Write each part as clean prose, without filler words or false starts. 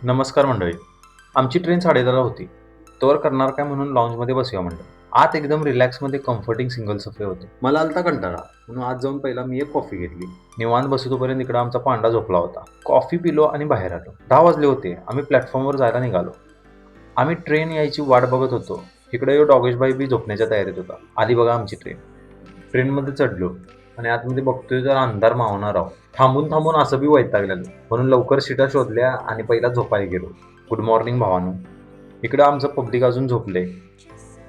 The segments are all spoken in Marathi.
नमस्कार मंडळी. आमची ट्रेन 10:30ला होती. तोवर करणार काय म्हणून लॉन्जमध्ये बसूया म्हणलं. आत एकदम रिलॅक्समध्ये कम्फर्टिंग सिंगल सोफे होते. मला आलता कंटाळा म्हणून आत जाऊन पहिला मी एक कॉफी घेतली. निवांत बसतोपर्यंत इकडं आमचा पांडा झोपला होता. कॉफी पिलो आणि बाहेर आलो. 10 वाजले होते. आम्ही प्लॅटफॉर्मवर जायला निघालो. आम्ही ट्रेन यायची वाट बघत होतो. इकडे डॉगेशबाई बी झोपण्याच्या तयारीत होता. आली बघा आमची ट्रेन. ट्रेनमध्ये चढलो आणि आतमध्ये बघतोय तर अंधार मावणार आहो. थांबून थांबून असं बी वैतागलेलं म्हणून लवकर सीटा शोधल्या आणि पहिला झोपायला गेलो. गुड मॉर्निंग भावानो. इकडं आमचं पब्लिक अजून झोपले.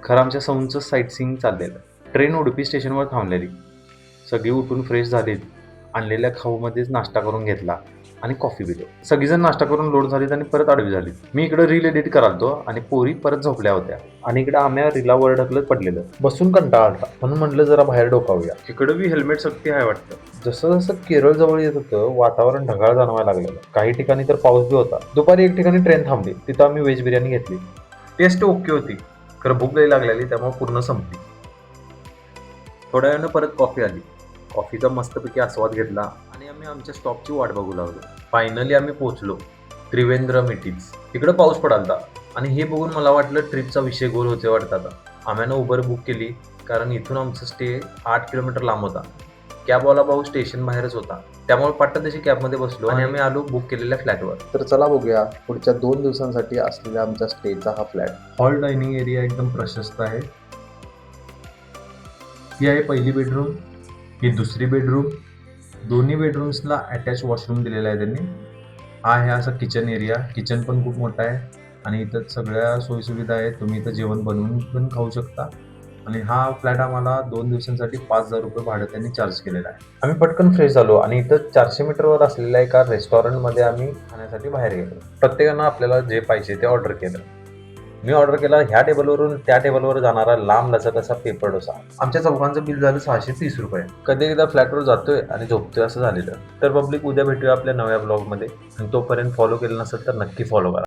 खरं आमच्या सौंदचं साईटसीइंग चाललेलं. ट्रेन उडुपी स्टेशनवर थांबलेली. सगळी उठून फ्रेश झालीत. आणलेल्या खाऊमध्येच नाश्ता करून घेतला आणि कॉफी पिलो. सगळीजण नाश्ता करून लोड झालीत आणि परत आडवी झालीत. मी इकडं रील एडिट करालतो आणि पोरी परत झोपल्या होत्या आणि इकडं आम्ही रीलावर ढकलत पडलेलं. बसून कंटाळा आलता म्हणून म्हटलं जरा बाहेर डोकावूया. इकडं बी हेल्मेट सक्ती आहे वाटतं. जसं जसं केरळ जवळ येत होतं वातावरण ढगाळ जाणवायला लागलेलं. काही ठिकाणी तर पाऊस बी होता. दुपारी एक ठिकाणी ट्रेन थांबली. तिथं आम्ही व्हेज बिर्याणी घेतली. टेस्ट ओके होती. खरं भूक लई लागलेली त्यामुळे पूर्ण संपली. थोड्या वेळानं परत कॉफी आली. कॉफीचा मस्तपैकी आस्वाद घेतला आणि आम्ही आमच्या स्टॉपची वाट बघू लागलो. फायनली आम्ही पोहोचलो. त्रिवेंद्रम इटीज. तिकडं पाऊस पडालता आणि हे बघून मला वाटलं ट्रिपचा विषय गोल होते वाटतं आता. आम्ही उबर बुक केली कारण इथून आमचं स्टे 8 किलोमीटर लांब होता. कॅबवाला भाऊ स्टेशन बाहेरच होता त्यामुळे पट्टन त्याची कॅबमध्ये बसलो आणि आम्ही आलो बुक केलेल्या फ्लॅटवर. तर चला बघूया पुढच्या 2 दिवसांसाठी असलेल्या आमच्या स्टेचा हा फ्लॅट. हॉल डायनिंग एरिया एकदम प्रशस्त आहे. ही आहे पहिली बेडरूम. ही दुसरी बेडरूम. दोन्ही बेडरूम्सला अटॅच वॉशरूम दिलेला आहे त्यांनी. हा आहे असा किचन एरिया. किचन पण खूप मोठा आहे आणि इथं सगळ्या सोयीसुविधा आहेत. तुम्ही इथं जेवण बनवून पण खाऊ शकता. आणि हा फ्लॅट आम्हाला 2 दिवसांसाठी 5,000 रुपये भाडं त्यांनी चार्ज केलेलं आहे. आम्ही पटकन फ्रेश झालो आणि इथं 400 मीटरवर असलेल्या एका रेस्टॉरंटमध्ये आम्ही खाण्यासाठी बाहेर गेलो. प्रत्येकानं आपल्याला जे पाहिजे ते ऑर्डर केलं. मी ऑर्डर केला ह्या टेबलवरून त्या टेबलवर जाणारा लांब लचक असा पेपर डोसा. आमच्या चौघांचं बिल झालं 630 रुपये. कधी एकदा फ्लॅटवर जातोय आणि झोपतोय असं झालेलं. तर पब्लिक उद्या भेटूया आपल्या नव्या ब्लॉगमध्ये आणि तोपर्यंत फॉलो केलं नसेल तर नक्की फॉलो करा.